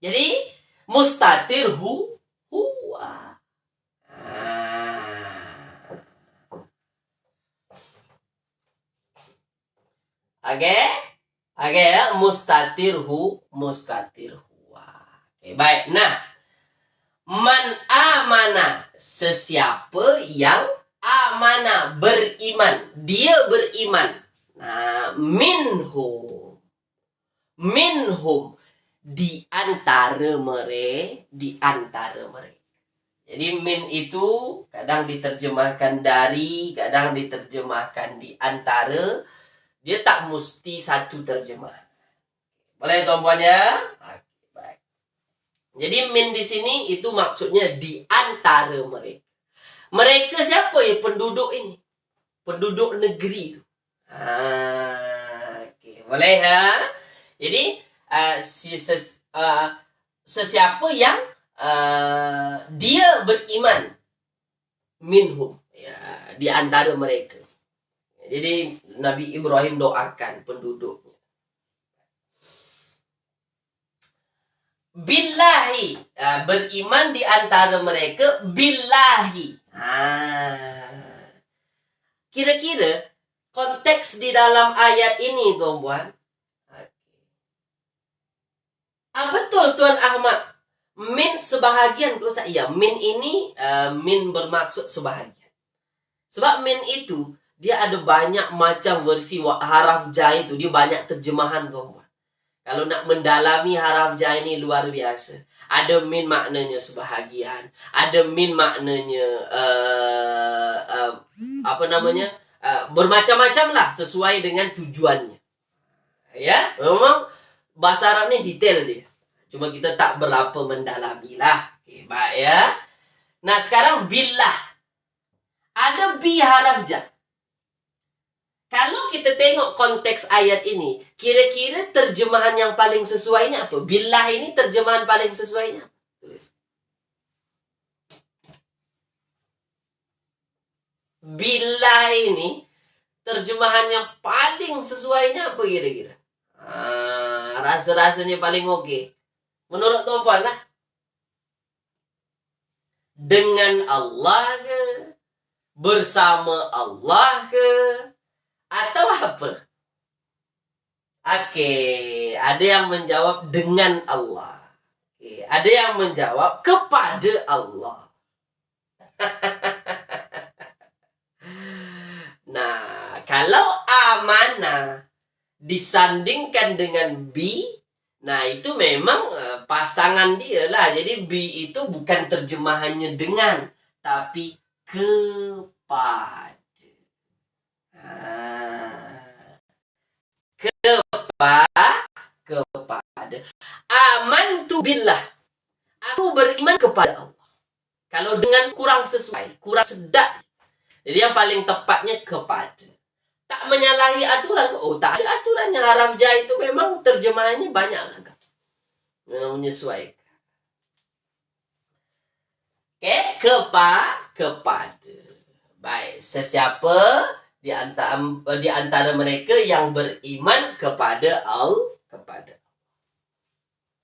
Jadi mustatir huwa. Oke, ya, mustatir huwa. Oke, baik. Nah, man amana, sesiapa yang amana, beriman, dia beriman. Nah, minhum di antara mereka. Jadi min itu kadang diterjemahkan dari, kadang diterjemahkan di antara. Dia tak mesti satu terjemah. Boleh tuan puan ya? Baik. Jadi min di sini itu maksudnya di antara mereka. Mereka siapa ya penduduk ini? Penduduk negeri itu. Oke. Boleh ya? Jadi sesiapa yang dia beriman, minhum, ya, di antara mereka. Jadi Nabi Ibrahim doakan penduduknya. Billahi, beriman di antara mereka, billahi. Kira-kira konteks di dalam ayat ini, tuan-puan. Betul Tuan Ahmad. Min sebahagian ke Ustaz? Iya, min ini min bermaksud sebahagian. Sebab min itu dia ada banyak macam versi haraf ja itu. Dia banyak terjemahan tuan. Kalau nak mendalami haraf ja ini luar biasa. Ada min maknanya sebahagian. Ada min maknanya bermacam-macam lah sesuai dengan tujuannya. Ya, memang bahasa Arab ni detail dia. Cuma kita tak berapa mendalami lah. Okay, baik ya. Nah sekarang billah. Ada bi haraf ja. Kalau kita tengok konteks ayat ini, kira-kira terjemahan yang paling sesuainya apa? Billah ini terjemahan paling sesuainya apa? Tulis. Billah ini terjemahan yang paling sesuainya apa kira-kira? Rasa-rasanya paling oke. Menurut tuan-puan lah. Dengan Allah ke? Bersama Allah ke? Atau apa? Oke, ada yang menjawab dengan Allah. Oke, ada yang menjawab kepada Allah. Nah, kalau amanah disandingkan dengan bi, nah itu memang pasangan dia lah. Jadi bi itu bukan terjemahannya dengan, tapi kepada. Kepada. Amantu billah. Aku beriman kepada Allah. Kalau dengan kurang sesuai, kurang sedap. Jadi yang paling tepatnya kepada. Tak menyalahi aturan. Oh, tak ada aturannya. Haraf jar itu memang terjemahannya banyak agak. Menyesuaikan. Oke, kepada. Baik, sesiapa di antara mereka yang beriman kepada Allah.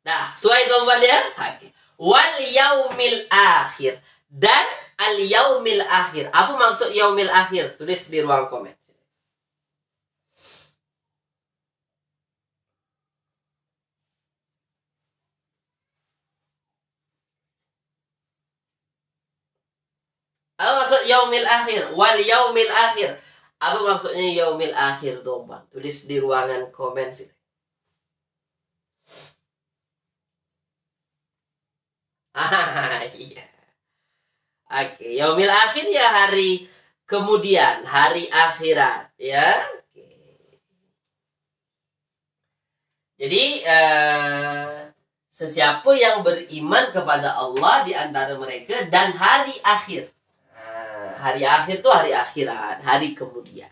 Nah, sesuai tuan-tuan ya? Okay. Wal yaumil akhir. Dan al yaumil akhir. Apa maksud yaumil akhir? Tulis di ruang komen. Apa maksud yaumil akhir? Wal yaumil akhir. Apa maksudnya yaumil akhir, tuan-tuan? Tulis di ruangan komen sini. Iya. Oke, yaumil akhir ya hari kemudian, hari akhirat, ya. Oke. Jadi sesiapa yang beriman kepada Allah di antara mereka dan hari akhir. Hari akhir itu hari akhirat, hari kemudian.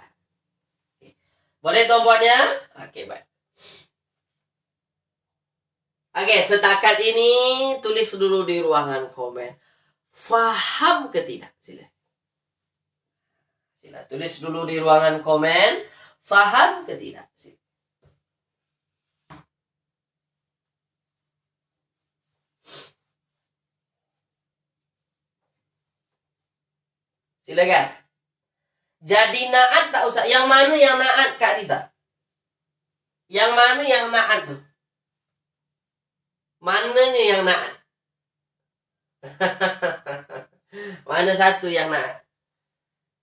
Oke. Boleh tuan-puannya? Oke, baik. Oke, setakat ini tulis dulu di ruangan komen. Faham ke tidak? Sila tulis dulu di ruangan komen. Faham ke tidak? Silakan. Jadi naat tak usah. Yang mana yang naat, Kak Rita? Yang mana yang naat tuh? Mananya yang naat? Mana satu yang naat?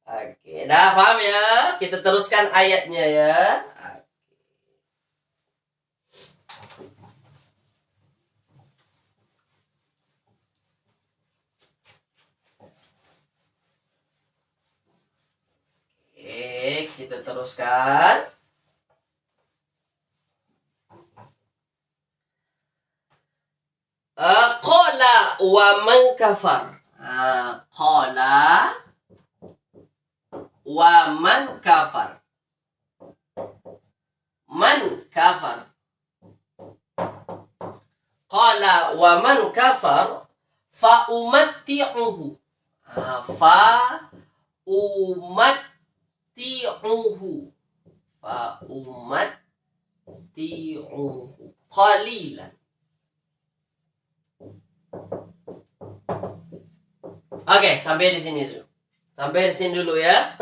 Oke, dah paham ya? Kita teruskan ayatnya ya. Oke, kita teruskan. Qala wa man kafar. Qala wa man kafar. Man kafar. Qala wa man kafar fa umatti'uhu. Fa umatti'uhu. Fa umatti'uhu qalilan. Oke, sampai di sini dulu. Sampai di sini dulu ya.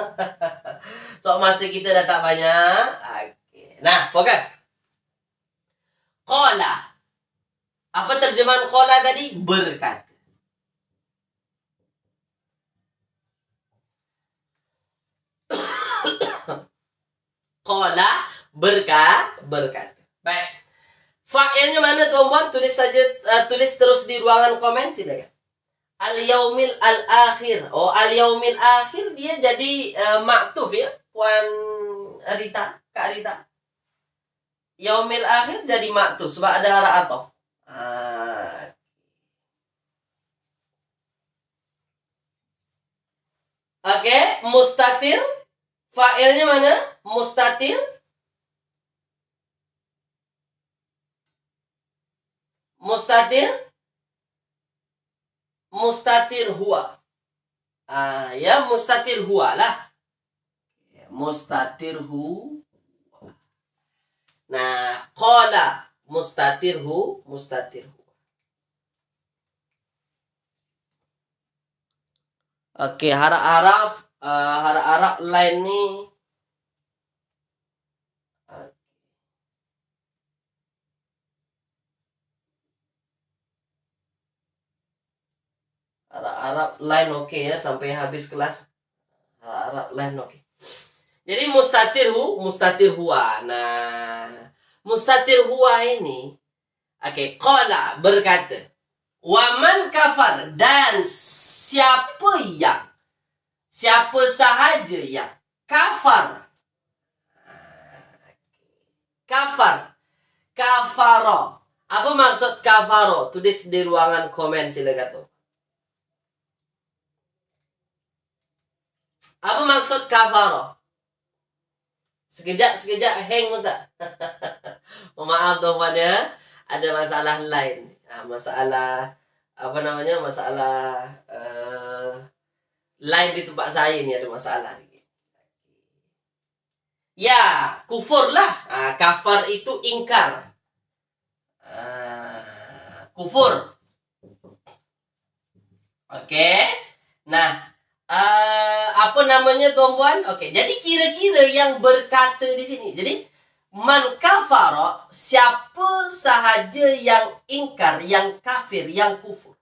So masa kita dah tak banyak. Oke. Nah, fokus. Qala. Apa terjemahan qala tadi? Berkata. Qala berkata. Baik. Fa'ilnya mana tuan-tuan? Tulis saja, tulis terus di ruangan komen silakan. Al-yaumil al-akhir. Oh, al-yaumil akhir dia jadi maktuf ya, Puan Rita, Kak Rita. Yaumil akhir jadi maktuf sebab ada hara atof. Oke, mustatir. Fa'ilnya mana? Mustatir. Mustatir. Mustatir huwa. Ya mustatir huwa lah. Mustatir hu. Nah, qala mustatir hu. Oke, harap lain nih. Arab lain oke ya sampai habis kelas. Arab lain oke. Jadi mustatir huwa. Nah, mustatir huwa ini qala berkata, wa man kafar dan siapa sahaja yang kafara. Apa maksud kafaro? Tulis di ruangan komen silakan tuh. Apa maksud kafara? Sekejap hang Ustaz. Maaf tuan ya, ada masalah lain. Masalah apa namanya? Masalah lain di tempat saya ni ada masalah sikit. Ya, kufur lah. Kafar itu ingkar. Kufur. Okey. Nah, apa namanya tuan-puan? Okey, jadi kira-kira yang berkata di sini. Jadi man kafara, siapa sahaja yang ingkar, yang kafir, yang kufur.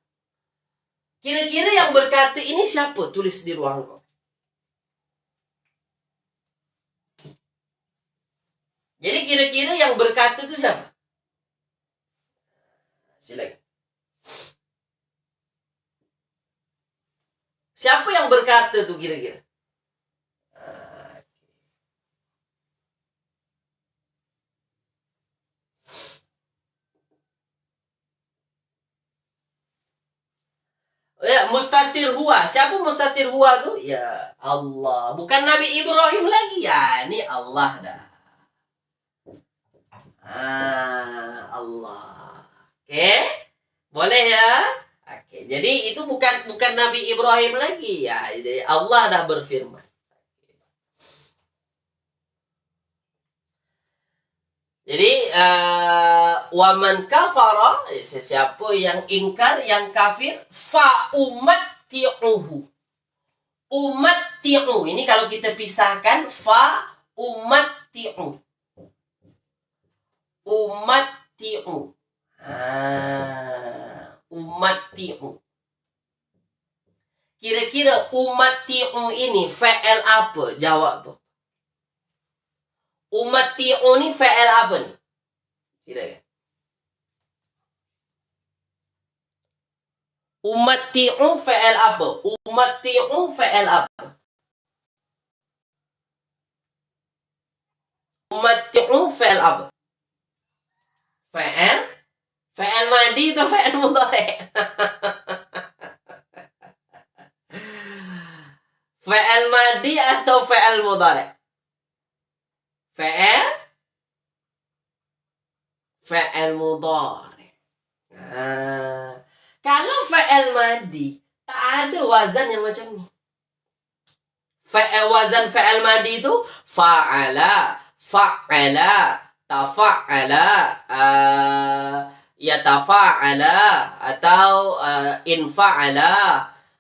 Kira-kira yang berkata ini siapa? Tulis di ruang kau. Jadi kira-kira yang berkata itu siapa? Silakan. Siapa yang berkata tuh kira-kira? Ya, mustatir huwa. Siapa mustatir huwa tuh? Ya Allah. Bukan Nabi Ibrahim lagi ya. Ini Allah dah. Allah. Oke? Boleh ya? Oke. Jadi itu bukan Nabi Ibrahim lagi ya. Jadi Allah dah berfirman. Jadi waman kafara, siapa yang ingkar, yang kafir, fa umatti'uhu. Umatti'u. Ini kalau kita pisahkan fa umatti'u. Umatti'u. Umatti'u. Kira-kira umatti'u ini fi'il apa? Jawab tu. Umatti'u ni fi'il apa ni? Kira-kira. Umatti'u fi'il apa? Umatti'u fi'il apa? Umatti'u fi'il apa? Fi'il madi atau fi'il mudhari'? Fi'il madi atau fi'il mudhari'? Fi'il mudhari'. Kalau fi'il madi, tak ada wazan yang macam ni. Wazan fi'il madi itu fa'ala, tafa'ala, yatafa'ala, atau infa'ala,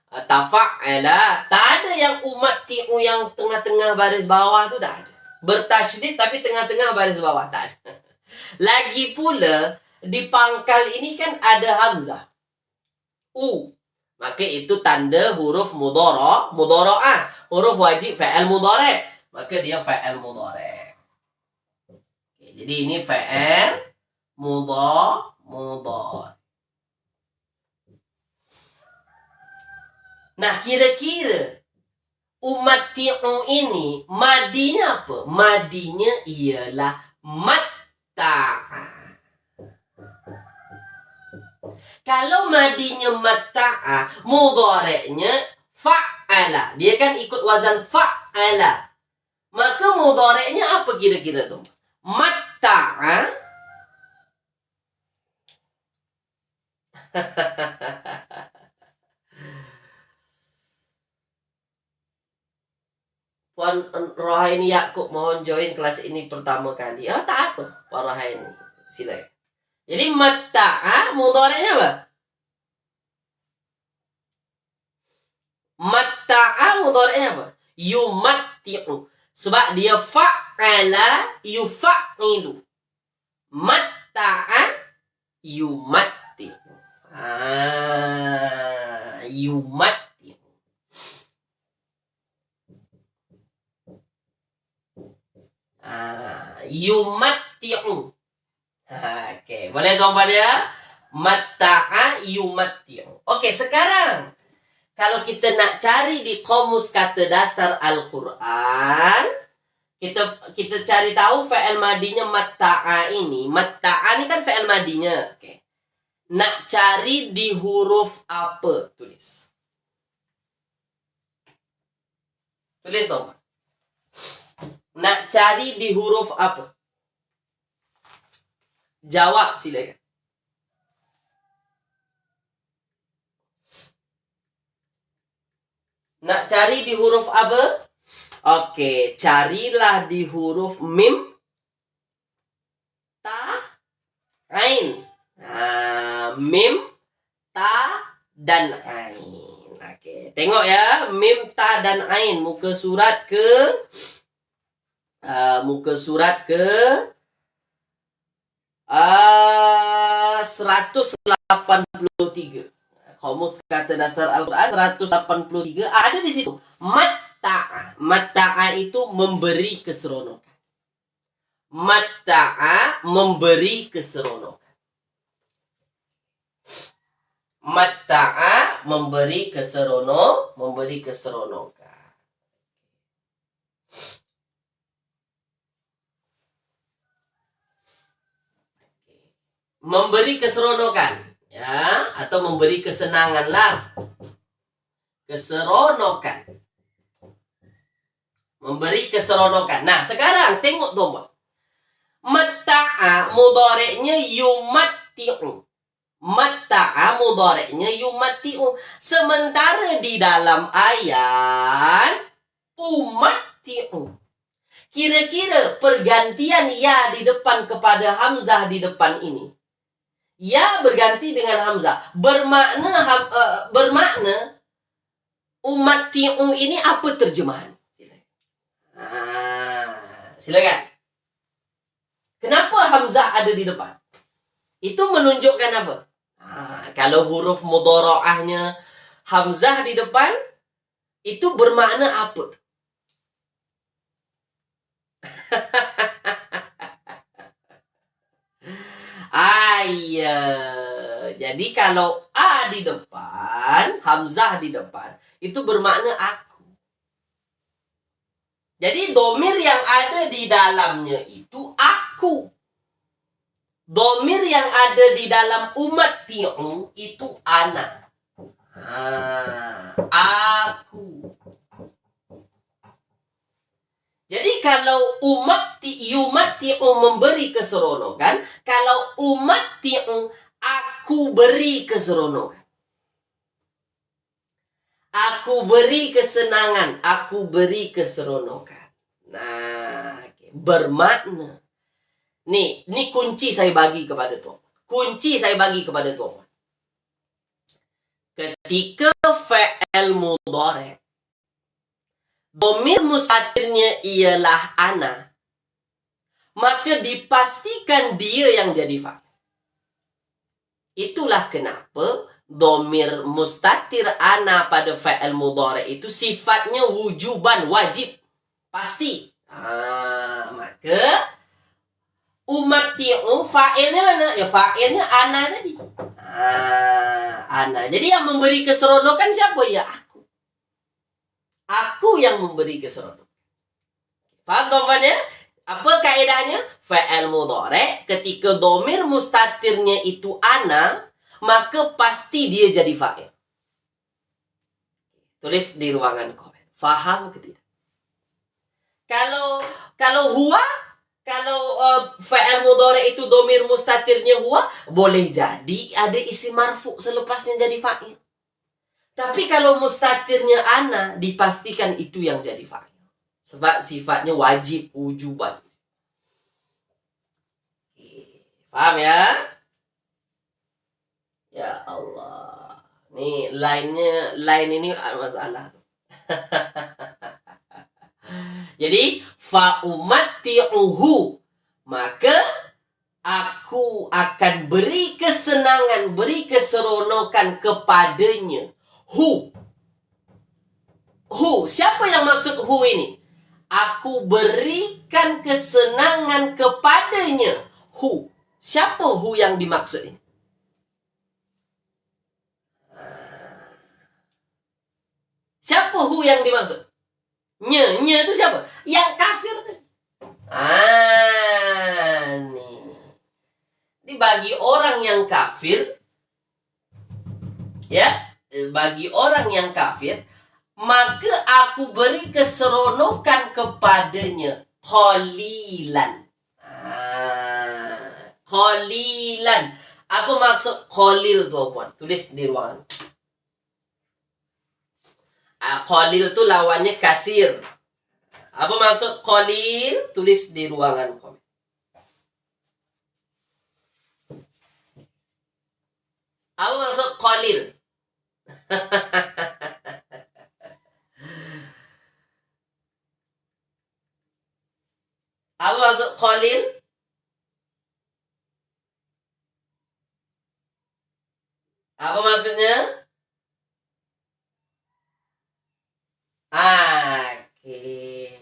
tafa'ala. Tak ada yang umatti'u yang tengah-tengah baris bawah tu, tak ada. Bertasydid tapi tengah-tengah baris bawah, tak ada. Lagi pula di pangkal ini kan ada hamzah. Maka itu tanda huruf mudhara'ah, huruf wajib fa'il mudhari'. Maka dia fa'il mudhari'. Jadi ini fa'il mudhari'. Nah, kira-kira umatti'u ini madinya apa? Madinya ialah matta'a. Kalau madinya matta'a, mudhari'nya fa'ala. Dia kan ikut wazan fa'ala. Maka mudhari'nya apa kira-kira tuh? Matta'a. Puan Rohaini Yakub mohon join kelas ini pertama kali. Tak apa, Puan Rohaini. Silakan. Jadi matta'a mudhari'nya apa? Matta'a mudhari'nya apa? Yumatti'u. Sebab dia fa'ala yufa'ilu. Matta'a yumatti'u. Yumatti'u. Yumatti'u. Okey, boleh tuan-puan ya? Matta'a yumatti'u. Okey, sekarang kalau kita nak cari di Qamus Kata Dasar Al-Quran, kita cari tahu fi'il madinya matta'a ini. Matta'a ini kan fi'il madinya. Okey. Nak cari di huruf apa? Tulis. Tulis dong. Nak cari di huruf apa? Jawab silakan. Nak cari di huruf apa? Oke, carilah di huruf mim, ta, ain. Nah, mim, ta, dan ain. Oke, tengok ya, mim, ta, dan ain. Muka surat ke 183. Kamus kata dasar Al-Quran 183 ada di situ. Matta'a. Matta'a itu memberi keseronokan. Matta'a memberi keseronokan. Matta'a memberi keseronokan. Memberi keseronokan. Ya, atau memberi kesenangan lah. Keseronokan. Memberi keseronokan. Nah, sekarang tengok tuh, matta'a mudhari'nya yumatti'u. Matta'a mudhari'nya yumatti'u. Sementara di dalam ayat umatti'u. Kira-kira pergantian ya di depan kepada hamzah di depan ini. Ya berganti dengan hamzah. Bermakna umatti'u ini apa terjemahan? Silakan. Kenapa hamzah ada di depan? Itu menunjukkan apa? Kalau huruf mudhara'ahnya hamzah di depan, itu bermakna apa? Jadi kalau a di depan, hamzah di depan, itu bermakna aku. Jadi domir yang ada di dalamnya itu aku. Domir yang ada di dalam umatti'u itu ana. Aku. Jadi kalau yumatti'u memberi keseronokan, kalau umatti'u aku beri keseronokan. Aku beri kesenangan, aku beri keseronokan. Nah, bermakna. Nih kunci saya bagi kepada tuan. Kunci saya bagi kepada tuan. Ketika fi'il mudhari' dhamir mustatirnya ialah ana, maka dipastikan dia yang jadi fa'il. Itulah kenapa dhamir mustatir ana pada fa'il mudhari' itu sifatnya wujuban, wajib, pasti. Maka umatti'u fa'ilnya mana? Ya fa'ilnya ana tadi. Ana. Jadi yang memberi keseronokan siapa? Ya aku. Aku yang memberi keseronokan. Faham tuan-tuan ya? Apa kaedahnya? Fa'il mudhari' ketika dhamir mustatirnya itu ana, maka pasti dia jadi fa'il. Tulis di ruangan komen. Faham ke tidak? Kalau huwa, kalau fa'il mudhari' itu dhamir mustatirnya huwa, boleh jadi ada isim marfu selepasnya jadi fa'il. Tapi kalau mustatirnya ana, dipastikan itu yang jadi fa'il. Sebab sifatnya wajib, wujuban. Paham ya? Ya Allah. Nih line ini masalah. Jadi fa'umatti'uhu, maka aku akan beri kesenangan, beri keseronokan kepadanya. Hu. Siapa yang maksud hu ini? Aku berikan kesenangan kepadanya. Hu. Siapa hu yang dimaksud ini? Siapa hu yang dimaksud? Nya itu siapa? Yang kafir. Nih. Ini bagi orang yang kafir, ya, bagi orang yang kafir, maka aku beri keseronokan kepadanya qalilan. Qalilan. Apa maksud qalil tuan-puan? Tulis di ruangan. Qalil tu lawannya kasir. Apa maksud qalil? Tulis di ruangan komen. Apa maksud qalil? Apa maksud qalil? Apa maksudnya?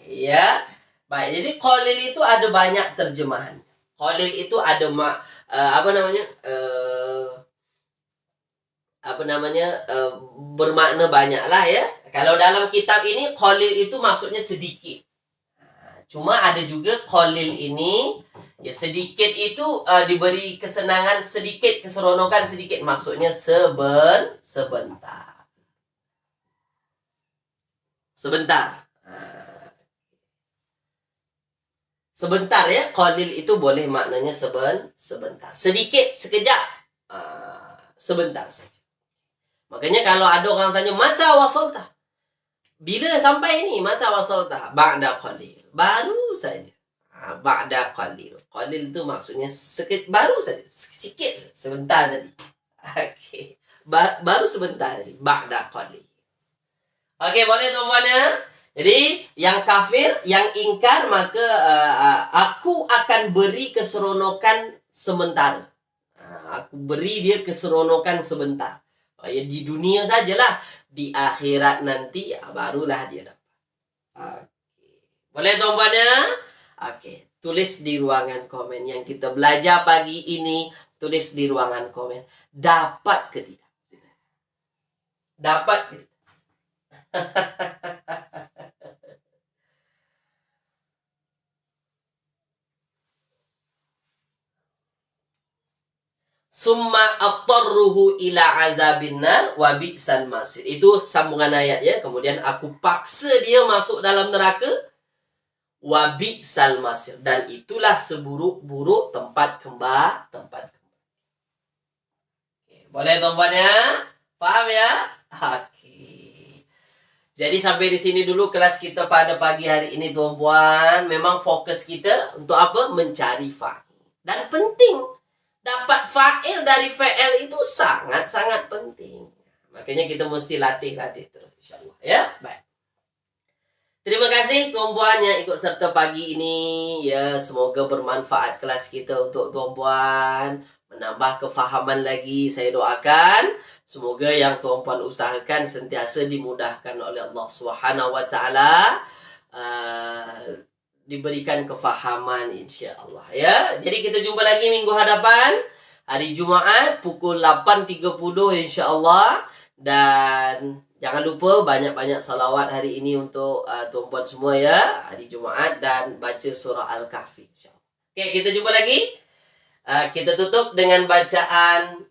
Ya. Baik, jadi qalil itu ada banyak terjemahan. Qalil itu ada bermakna banyak lah ya. Kalau dalam kitab ini qalil itu maksudnya sedikit. Cuma ada juga qalil ini ya sedikit itu diberi kesenangan sedikit, keseronokan sedikit, maksudnya sebentar. Sebentar ya, qalil itu boleh maknanya sebentar. Sedikit, sekejap. Sebentar saja. Makanya kalau ada orang tanya, mata wasalta? Bila sampai ini? Mata wasalta? Ba'da qalil. Baru saja. Ba'da qalil. Qalil itu maksudnya baru saja. Sikit, sebentar tadi. Okey. Baru sebentar tadi. Ba'da qalil. Okey, boleh tuan-puan ya? Jadi, yang kafir, yang ingkar, maka aku akan beri keseronokan sementara. Aku beri dia keseronokan sebentar. Ya, di dunia sajalah. Di akhirat nanti, ya, barulah dia dapat. Boleh tuan-puan ya? Okey, tulis di ruangan komen. Yang kita belajar pagi ini, tulis di ruangan komen. Dapat ke tidak? Dapat ke tidak? Summa attarruhu ila azabin nar wa bi'sal masir. Itu sambungan ayat ya. Kemudian aku paksa dia masuk dalam neraka wa bi'sal masir, dan itulah seburuk-buruk tempat kembali. Boleh tuan-puan ya? Faham ya? Okey. Jadi sampai di sini dulu kelas kita pada pagi hari ini tuan-puan. Memang fokus kita untuk apa? Mencari fa'il. Dan penting. Dapat fa'il dari fi'il itu sangat-sangat penting. Makanya kita mesti latih terus insya-Allah ya. Baik. Terima kasih tuan-puan yang ikut serta pagi ini ya, semoga bermanfaat kelas kita untuk tuan-puan, menambah kefahaman lagi. Saya doakan semoga yang tuan-puan usahakan sentiasa dimudahkan oleh Allah Subhanahu wa taala, diberikan kefahaman insya-Allah ya. Jadi kita jumpa lagi minggu hadapan hari Jumaat pukul 8.30 insya-Allah, dan jangan lupa banyak-banyak salawat hari ini untuk tuan-puan semua ya, hari Jumaat, dan baca surah Al-Kahfi insya-Allah. Okey, kita jumpa lagi. Kita tutup dengan bacaan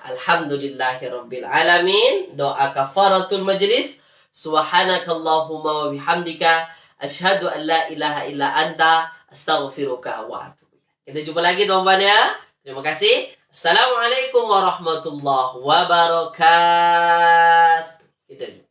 Alhamdulillahirabbil alamin, doa kafaratul majlis. Subhanakallahumma wa bihamdika asyhadu an la ilaha illa anta astaghfiruka wa atubu ilaik. Kita jumpa lagi tuan-tuan ya. Terima kasih. Assalamualaikum warahmatullahi wabarakatuh. Kita jumpa.